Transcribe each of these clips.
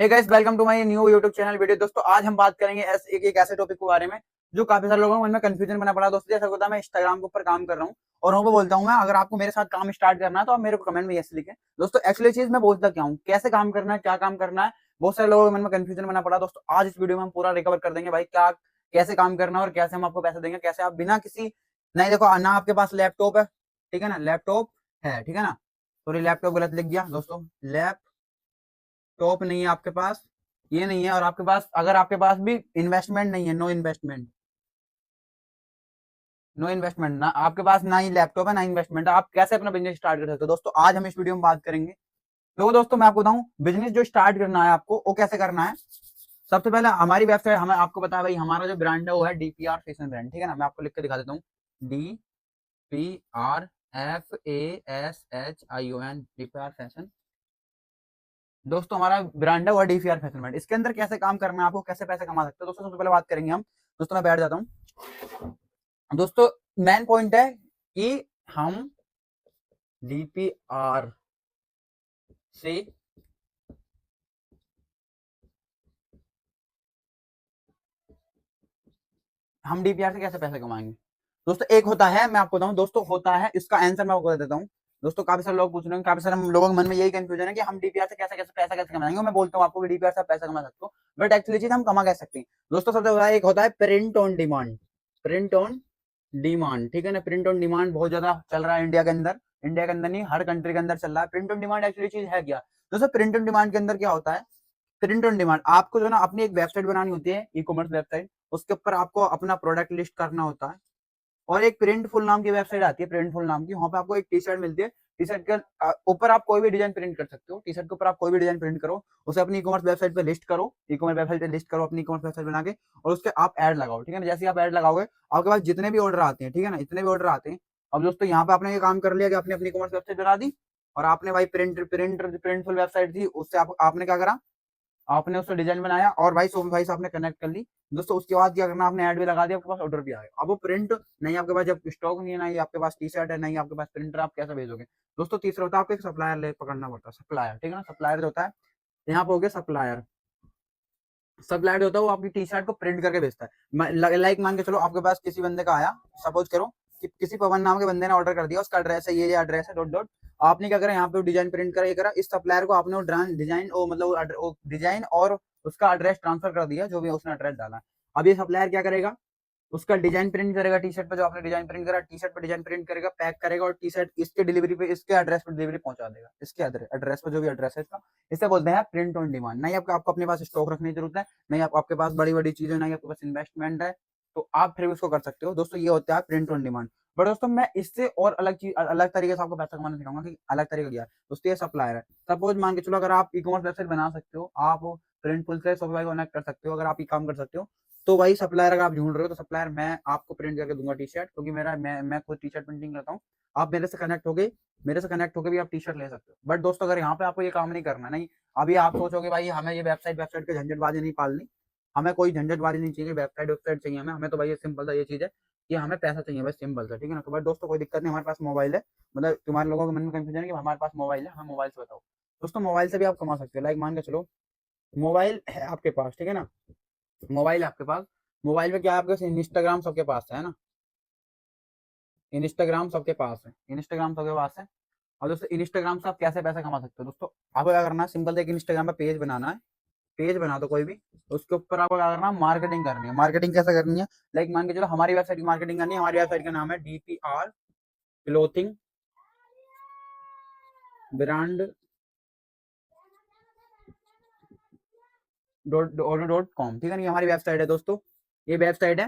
Hey guys, welcome to my new YouTube channel video. दोस्तों आज हम बात करेंगे एक ऐसे टॉपिक के बारे में जो काफी सारे लोगों को मन में कंफ्यूजन बना पड़ा। दोस्तों जैसा होता है, मैं इंस्टाग्राम के ऊपर काम कर रहा हूँ और वहाँ पे बोलता हूँ मैं, अगर आपको मेरे साथ काम स्टार्ट करना है तो आप मेरे को कमेंट में यस लिखें। दोस्तों एक्चुअली चीज मैं बोलता क्या हूँ, कैसे काम करना है, क्या काम करना है, बहुत सारे लोगों के मन में कंफ्यूजन बना पड़ा। दोस्तों आज इस वीडियो में हम पूरा रिकवर कर देंगे भाई, क्या कैसे काम करना है और कैसे हम आपको पैसे देंगे, कैसे आप बिना किसी नहीं, देखो ना आपके पास लैपटॉप है, ठीक है ना, लैपटॉप है, ठीक है ना, सॉरी लैपटॉप गलत लिख दिया दोस्तों, लैपटॉप नहीं है आपके पास, ये नहीं है, और आपके पास अगर आपके पास भी इन्वेस्टमेंट नहीं है, नो इन्वेस्टमेंट ना आपके पास, ना ही लैपटॉप है ना इन्वेस्टमेंट, आप कैसे अपना बिजनेस स्टार्ट कर सकते हो। दोस्तों आज हम इस वीडियो में बात करेंगे। तो दोस्तों मैं आपको बताऊं, बिजनेस जो स्टार्ट करना है आपको वो कैसे करना है। सबसे पहले हमारी वेबसाइट, हमें आपको पता है भाई, हमारा जो ब्रांड है वो है डीपीआर फैशन ब्रांड, ठीक है ना, मैं आपको लिख के दिखा देता हूँ। DPRFASHION, DPR fashion. दोस्तों हमारा ब्रांड है वो डीपीआर फैशन ब्रांड। इसके अंदर कैसे काम करना है, आपको कैसे पैसे कमा सकते हो, दोस्तों सबसे पहले बात करेंगे हम। दोस्तों मैं बैठ जाता हूँ। दोस्तों मेन पॉइंट है कि हम डीपीआर से कैसे पैसे कमाएंगे। दोस्तों एक होता है, मैं आपको बताऊं दोस्तों, होता है इसका आंसर मैं आपको बता देता हूँ। दोस्तों काफी सारे लोग पूछ रहे हैं, काफी सारे लोगों के मन में यही कंफ्यूजन है कि हम डीपीआर से कैसे कैसे पैसा कैसे कमाएंगे। मैं बोलता हूँ आपको कि डीपीआर से आप पैसा कमा सकते हो, बट एक्चुअली चीज हम कमा कैसे सकते हैं। दोस्तों सबसे बड़ा एक होता है print on demand, print on demand, ठीक है ना, प्रिंट ऑन डिमांड बहुत ज्यादा चल रहा है इंडिया के अंदर, इंडिया के अंदर नहीं हर कंट्री के अंदर चल रहा है प्रिंट ऑन डिमांड। एक्चुअली चीज है क्या दोस्तों, प्रिंट ऑन डिमांड के अंदर क्या होता है, प्रिंट ऑन डिमांड आपको जो ना अपनी एक वेबसाइट बनानी होती है, ई कॉमर्स वेबसाइट, उसके ऊपर आपको अपना प्रोडक्ट लिस्ट करना होता है, और एक प्रिंटफुल नाम की वेबसाइट आती है, प्रिंटफुल नाम की, वहां पे आपको एक टी शर्ट मिलती है। टी शर्ट के ऊपर आप कोई भी डिजाइन प्रिंट कर सकते हो, टी शर्ट के ऊपर आप कोई भी डिजाइन प्रिंट करो, उसे अपनी ई कॉमर्स वेबसाइट पे लिस्ट करो, ई कॉमर्स वेबसाइट पे लिस्ट करो अपनी ई कॉमर्स वेबसाइट बना के, और उसके आप ऐड लगाओ, ठीक है ना। जैसे आप ऐड लगाओगे आपके पास जितने भी ऑर्डर आते हैं, ठीक है ना, इतने भी ऑर्डर आते हैं। अब दोस्तों यहाँ पे आपने ये काम कर लिया कि आपने अपनी ई कॉमर्स वेबसाइट बना दी, और आपने भाई प्रिंटफुल वेबसाइट थी, उससे आपने क्या करा, आपने उससे डिजाइन बनाया और भाई शॉपिफाई से आपने कनेक्ट कर ली। दोस्तों उसके बाद क्या करना, आपने ऐड भी लगा दिया, आपके पास ऑर्डर भी आ गया। अब वो प्रिंट नहीं, आपके पास जब स्टॉक नहीं है, नहीं आपके पास टी शर्ट है, नहीं आपके पास प्रिंटर, आप कैसे भेजोगे। दोस्तों तीसरा होता है आपको एक सप्लायर ले पकड़ना पड़ता है, सप्लायर, ठीक है ना, सप्लायर जो होता है, यहाँ पे हो गया सप्लायर। सप्लायर जो होता है वो आपकी टी शर्ट को प्रिंट करके भेजता है। लाइक मान के चलो आपके पास किसी बंदे का आया, सपोज करो कि किसी पवन नाम के बंदे ने ऑर्डर कर दिया, उसका एड्रेस है, ये एड्रेस है, डॉट डॉट। आपने क्या करा, यहाँ पे डिजाइन प्रिंट करा, ये करा, इस सप्लायर को आपने डिजाइन मतलब डिजाइन और उसका एड्रेस ट्रांसफर कर दिया, जो भी उसने एड्रेस डाला। अब ये सप्लायर क्या करेगा, उसका डिजाइन प्रिंट करेगा टी शर्ट पे, जो आपने डिजाइन प्रिंट करा टी शर्ट पे डिजाइन प्रिंट करेगा, पैक करेगा, और टी शर्ट इसके डिलीवरी पे, इसके एड्रेस पे डिलीवरी पहुंचा देगा, इसके एड्रेस पे, जो भी एड्रेस है इसका। इसे बोलते हैं प्रिंट ऑन डिमांड। नहीं आपको अपने पास स्टॉक रखने की जरूरत है, नहीं आपके पास बड़ी बड़ी चीजें, नहीं आपके पास इन्वेस्टमेंट है, तो आप फिर उसको कर सकते हो। दोस्तों ये होता है प्रिंट ऑन डिमांड। बट दोस्तों मैं इससे और अलग चीज, अलग तरीके से आपको पैसा कमाना सिखाऊंगा कि अलग तरीका क्या है। दोस्तों ये सप्लायर है, सपोज मान के चलो, अगर आप ई कॉमर्स वेबसाइट बना सकते हो, आप प्रिंटफुल से शॉपिफाई कनेक्ट कर सकते हो, अगर आप ये काम कर सकते हो, तो भाई सप्लायर अगर आप ढूंढ रहे हो तो सप्लायर मैं आपको प्रिंट करके दूंगा टी शर्ट, क्योंकि मैं खुद टी शर्ट प्रिंटिंग करता हूँ। आप मेरे से कनेक्ट होकर भी आप टी शर्ट ले सकते हो। बट दोस्तों अगर यहाँ पे आपको ये काम नहीं करना, नहीं, अभी आप सोचोगे भाई हमें ये वेबसाइट के झंझटबाजी नहीं पालनी, हमें कोई झंझटबाजी नहीं चाहिए, वेबसाइट चाहिए हमें तो भाई ये सिंपल सा ये चीज है कि हमें पैसा चाहिए बस, सिंपल सा, ठीक है ना। तो बट दोस्तों कोई दिक्कत नहीं, हमारे पास मोबाइल है, मतलब तुम्हारे लोगों के मन में कंफ्यूजन है कि हमारे पास मोबाइल है, हमें मोबाइल से बताओ। दोस्तों मोबाइल से भी आप कमा सकते हो, लाइक मान के चलो मोबाइल है आपके पास, ठीक है ना, मोबाइल आपके पास, मोबाइल में क्या है आपके पास, इंस्टाग्राम सबके पास है ना, इंस्टाग्राम सबके पास है, इंस्टाग्राम सबके पास है। और दोस्तों इंस्टाग्राम से आप कैसे पैसा कमा सकते हो। दोस्तों आपको क्या करना है, सिंपल से एक इंस्टाग्राम पे पेज बनाना है, पेज बना दो कोई भी, उसके ऊपर आपको क्या करना है, मार्केटिंग करनी है। मार्केटिंग कैसे करनी है, लाइक मान के चलो हमारी वेबसाइट की मार्केटिंग करनी है, हमारी वेबसाइट का नाम है डीपीआर क्लोथिंग ब्रांड .com, ठीक है ना, ये हमारी वेबसाइट है दोस्तों, ये वेबसाइट है।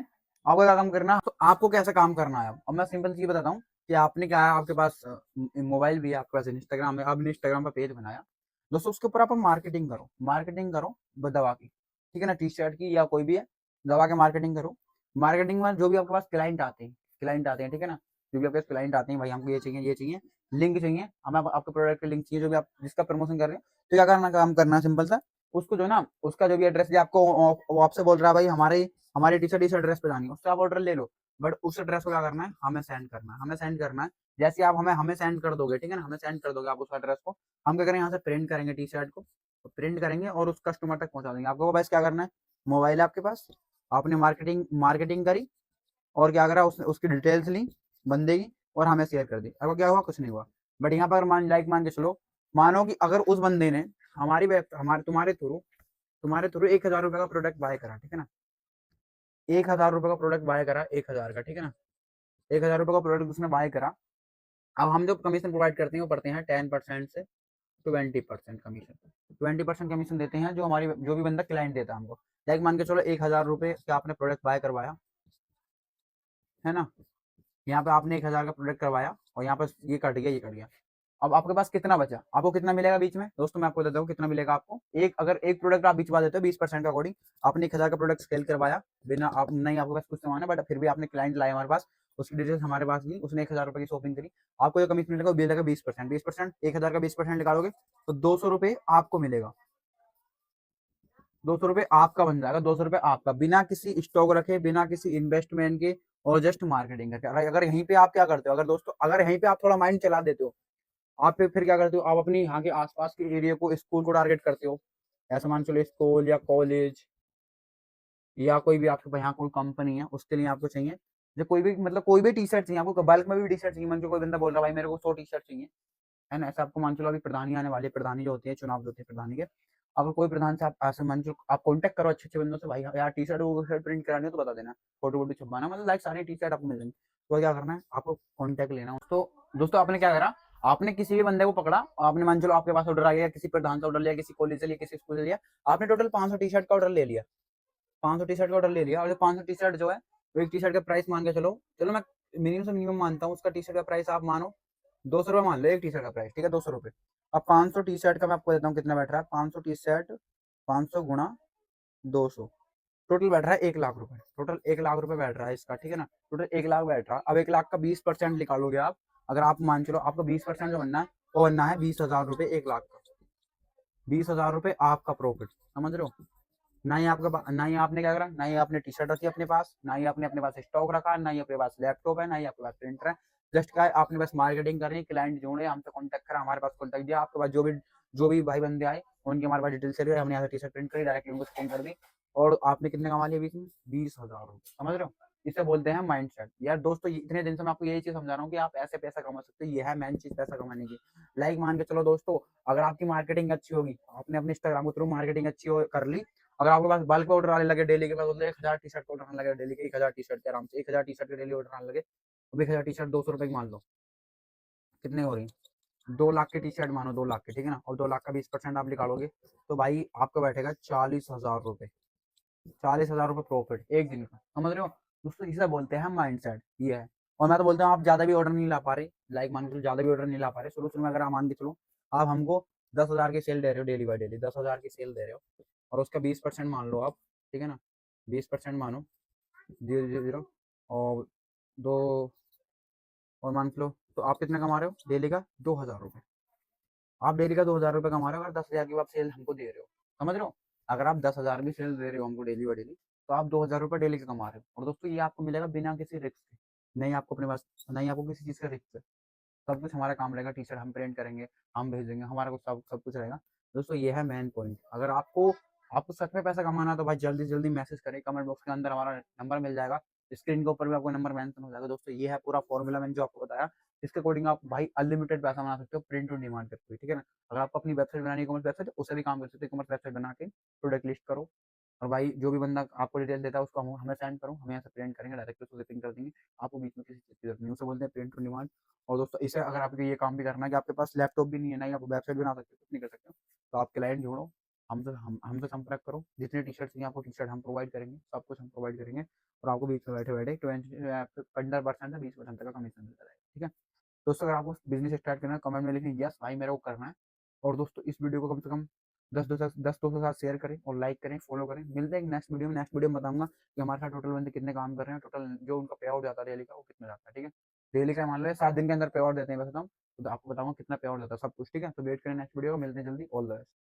आपको क्या काम करना है, तो आपको कैसे काम करना है, अब मैं सिंपल चीज बताता हूँ कि आपने क्या है, आपके पास मोबाइल भी है, आपके पास इंस्टाग्राम है, आपने इंस्टाग्राम पर पेज बनाया। दोस्तों उसके ऊपर आप मार्केटिंग करो दवा की, ठीक है ना, टी शर्ट की या कोई भी है, दवा की मार्केटिंग करो। मार्केटिंग में जो भी आपके पास क्लाइंट आते हैं, ठीक है ना, जो भी आपके पास क्लाइंट आते हैं, भाई हमको ये चाहिए, लिंक चाहिए हमें, आपके प्रोडक्ट के लिंक चाहिए, जो भी आप जिसका प्रमोशन कर रहे हैं, तो क्या करना, काम करना सिंपल सा, उसको जो है ना, उसका जो भी एड्रेस है आपको, वो आपसे बोल रहा है भाई हमारी टी शर्ट इस एड्रेस पे जानी है, उससे आप ऑर्डर ले लो। बट उस एड्रेस को क्या करना है, हमें सेंड करना है। जैसे आप हमें सेंड कर दोगे, ठीक है ना, हमें सेंड कर दोगे आप उस एड्रेस को, हम क्या करेंगे, यहाँ से प्रिंट करेंगे टी शर्ट को, प्रिंट करेंगे और उस कस्टमर तक पहुंचा देंगे। आपको बस क्या करना है, मोबाइल है आपके पास, आपने मार्केटिंग मार्केटिंग करी और क्या करा, उसकी डिटेल्स ली बंदे की और हमें शेयर कर दी। आपको क्या हुआ, कुछ नहीं हुआ। बट यहाँ पर मान के चलो, मानो कि अगर उस बंदे ने हमारे तुम्हारे थ्रू 1,000 रुपए का प्रोडक्ट बाय करा, ठीक है ना, 1,000 रुपए का प्रोडक्ट बाय करा, 1,000 का, ठीक है ना, 1,000 रुपए का प्रोडक्ट उसने बाय करा। अब हम जो कमीशन प्रोवाइड करते हैं वो पड़ते हैं 10% से 20% कमीशन। 20% कमीशन देते हैं जो भी बंदा क्लाइंट देता है हमको। लाइक मान के चलो 1,000 रुपए का आपने प्रोडक्ट बाय करवाया, है ना, यहाँ पे आपने 1,000 का प्रोडक्ट करवाया और यहाँ पर ये कट गया, ये कट गया। अब आपके पास कितना बचा, आपको कितना मिलेगा बीच में, दोस्तों मैं आपको बताता हूँ कितना मिलेगा आपको। अगर एक प्रोडक्ट आप बिचवा देते हो 20% के अकॉर्डिंग, आपने 1,000 का प्रोडक्ट सेल करवाया, बिना आप नहीं आपके पास कुछ सामान है, बट फिर भी आपने क्लाइंट लाया हमारे पास, उसकी डिटेल्स हमारे पास दी, उसने 1,000 रुपए की शॉपिंग करी, आपको जो कमीशन मिलेगा वो मिलेगा 20%। 20%, 1,000 का 20% निकालोगे तो 200 रुपए आपको मिलेगा। 200 रुपए आपका बन जाएगा, 200 रुपए आपका, बिना किसी स्टॉक रखे, बिना किसी इन्वेस्टमेंट के, और जस्ट मार्केटिंग करके। अगर यहीं पे आप क्या करते हो, अगर दोस्तों अगर यहीं पे आप थोड़ा माइंड चला देते हो, आप फिर क्या करते हो, आप अपनी यहाँ के आसपास के एरिया को, स्कूल को टारगेट करते हो, ऐसा मान चलो स्कूल या कॉलेज या कोई भी आपके यहाँ कोई कंपनी है, उसके लिए आपको चाहिए, जो कोई भी मतलब कोई भी टी शर्ट चाहिए आपको, बल्क में भी टी शर्ट चाहिए, मान लो कोई बंदा बोल रहा है भाई मेरे को 100 टी शर्ट चाहिए, है ना, ऐसा आपको मान चलो अभी प्रधानी आने वाली है, प्रधानी जो होती है, चुनाव जो होते हैं प्रधानी के, अगर कोई प्रधान से आप ऐसे मान चलो आप कॉन्टेक्ट करो अच्छे अच्छे बंदों से, भाई यार टी शर्ट वो शर्ट प्रिंट करानी हो तो बता देना, फोटो वोटो छपवाना, मतलब लाइक सारी टी शर्ट आपको मिल जाएंगी। तो क्या करना है, आपको कॉन्टेक्ट लेना है। तो दोस्तों आपने क्या करा, आपने किसी भी बंदे को पकड़ा, आपने मान चलो आपके पास ऑर्डर आ गया, किसी प्रधान से ऑर्डर लिया, किसी कॉलेज से लिया, किसी स्कूल से लिया, आपने टोटल 500 टी शर्ट का ऑर्डर ले लिया, 500 टी शर्ट का ऑर्डर ले लिया, और जो 500 टी शर्ट जो है, तो एक टी शर्ट का प्राइस मान के चलो, चलो मैं मिनिमम से मिनिमम मानता हूँ, उसका टी शर्ट का प्राइस आप मानो 200 रुपये मान लो, एक टी शर्ट का प्राइस, ठीक है, 200 रुपये। अब 500 टी शर्ट का मैं आपको देता हूँ कितना बैठ रहा है, 500 टी शर्ट, 500 गुणा 200, टोटल बैठ रहा है 1 लाख रुपए, टोटल 1 लाख रुपए बैठ रहा है इसका, ठीक है ना, टोटल 1 लाख बैठ रहा है। अब 1 लाख का 20% निकालोगे आप, अगर आप मान चलो आपका 20% जो बनना है, वो बनना है 20,000 रुपए 1 लाख का, 20,000 रुपए आपका प्रॉफिट, समझ रहे हो। ना ही आपने क्या करा, ना ही आपने टी शर्ट रखी अपने पास, ना ही आपने अपने पास स्टॉक रखा, ना ही अपने पास लैपटॉप है, ना ही आपके पास प्रिंटर है, जस्ट क्या है, आपने बस मार्केटिंग करी, क्लाइंट जोड़े, हमसे कॉन्टैक्ट करा, हमारे पास कॉन्टैक्ट दिया, आपके पास जो भी भाई बंदे आए उनकी हमारे पास डिटेल शेयर करी, हमने यहाँ से टी शर्ट प्रिंट करी, डायरेक्टली उनको सेंड कर दी, और आपने कितने कमा लिया बीच में, 20,000 रुपये, समझ रहे हो। इसे बोलते हैं माइंड सेट। यार दोस्तों इतने दिन से मैं आपको यही चीज समझा रहा हूँ कि आप ऐसे पैसा कमा सकते हो, ये है मेन चीज पैसा कमाने की। लाइक मान के चलो दोस्तों, अगर आपकी मार्केटिंग अच्छी होगी, आपने अपने इंस्टाग्राम के थ्रू मार्केटिंग अच्छी कर ली, अगर आपके पास बल्क ऑर्डर आने लगे डेली के, मैं बोलते 1,000 टी शर्ट ऑर्डर आने लगे डेली के, 1,000 टी शर्ट के आराम से 1,000 टी शर्ट के डेली ऑर्डर आने लगे, अब 1,000 टी शर्ट 200 रुपए की मान लो, कितने हो रही, 2 लाख की टी शर्ट मानो, 2 लाख की, ठीक है ना, और 2 लाख का 20% आप निकालोगे तो भाई आपको बैठेगा 40,000 रुपए, 40,000 रुपए प्रॉफिट एक दिन का, समझ रहे हो दोस्तों। इसे बोलते हैं माइंड सेट, ये है। और मैं तो बोलता हूँ आप ज्यादा भी ऑर्डर नहीं ला पा रहे, लाइक मान के चलो ज्यादा भी ऑर्डर नहीं ला पा रहे, शुरू शुरू में अगर आप मान के चलो आप हमको 10,000 की सेल दे रहे हो डेली बाय डेली, 10,000 की सेल दे रहे हो, और उसका 20% मान लो आप, ठीक है ना, 20% मानो, 0.00 और दो, और मान लो तो आप कितना कमा रहे हो डेली का, 2,000 रुपये, आप डेली का 2,000 रुपये कमा रहे हो, अगर 10,000 की आप सेल हमको दे रहे हो, समझ रहे हो। अगर आप 10,000 भी सेल दे रहे हो हमको डेली बाई डेली, तो आप 2,000 रुपये डेली का कमा रहे हो, और दोस्तों ये आपको मिलेगा बिना किसी रिस्क के, नहीं आपको अपने पास, नहीं आपको किसी चीज़ का रिस्क है, सब कुछ हमारा काम रहेगा, टी शर्ट हम प्रिंट करेंगे, हम भेज देंगे, हमारा कुछ सब सब कुछ रहेगा। दोस्तों ये है मेन पॉइंट। अगर आपको आपको सच में पैसा कमाना है तो भाई जल्दी जल्दी मैसेज करें, कमेंट बॉक्स के अंदर हमारा नंबर मिल जाएगा, स्क्रीन के ऊपर भी आपको नंबर मेंशन हो जाएगा। दोस्तों ये है पूरा फॉर्मूला मैंने जो आपको बताया, इसके अकॉर्डिंग आप भाई अनलिमिटेड पैसा बना सकते हो, प्रिंट और डिमांड करते हुए, ठीक है ना। अगर आपको अपनी वेबसाइट बनानी है, कॉमर्स वेबसाइट, उससे भी काम कर सकते हो, कॉमर्स वेबसाइट बना के प्रोडक्ट लिस्ट करो, और भाई जो भी बंदा आपको डिटेल देता है उसको हमें सेंड करो, हमें यहाँ से प्रिंट करेंगे, डायरेक्ट उसको शिपिंग कर देंगे, आपको बीच में किसी चीज़ की जरूरत नहीं, उसे बोलते हैं प्रिंट ऑन डिमांड। और दोस्तों इसे अगर आपको ये काम भी करना है कि आपके पास लैपटॉप भी नहीं है, ना ही आप वेबसाइट बना सकते हो, कुछ नहीं कर सकते हो, तो आप क्लाइंट जोड़ो, हमसे संपर्क करो, जितने टी शर्ट चाहिए आपको टी शर्ट हम प्रोवाइड करेंगे, सब कुछ हम प्रोवाइड करेंगे, और आपको बीच में बैठे बैठे 15% से 20% तक का कमीशन मिलता रहेगा, ठीक है। दोस्तों अगर आपको बिजनेस स्टार्ट करना है, कमेंट में लिखें यस भाई मेरे को करना है। और दोस्तों इस वीडियो को कम से कम 10 दोस्तों के साथ शेयर करें और लाइक करें, फॉलो करें। मिलते हैं नेक्स्ट वीडियो में, नेक्स्ट वीडियो में बताऊंगा कि हमारे साथ टोटल बंदे कितने काम कर रहे हैं, टोटल जो उनका पे आउट जाता है डेली का वो कितना जाता है, ठीक है। डेली का मान लो 7 दिन के अंदर पे आउट देते हैं वैसे तो हम, तो आपको बताऊंगा कितना पे आउट जाता है सब कुछ, ठीक है। तो वेट करें नेक्स्ट वीडियो को, मिलते हैं जल्दी, ऑल द बेस्ट।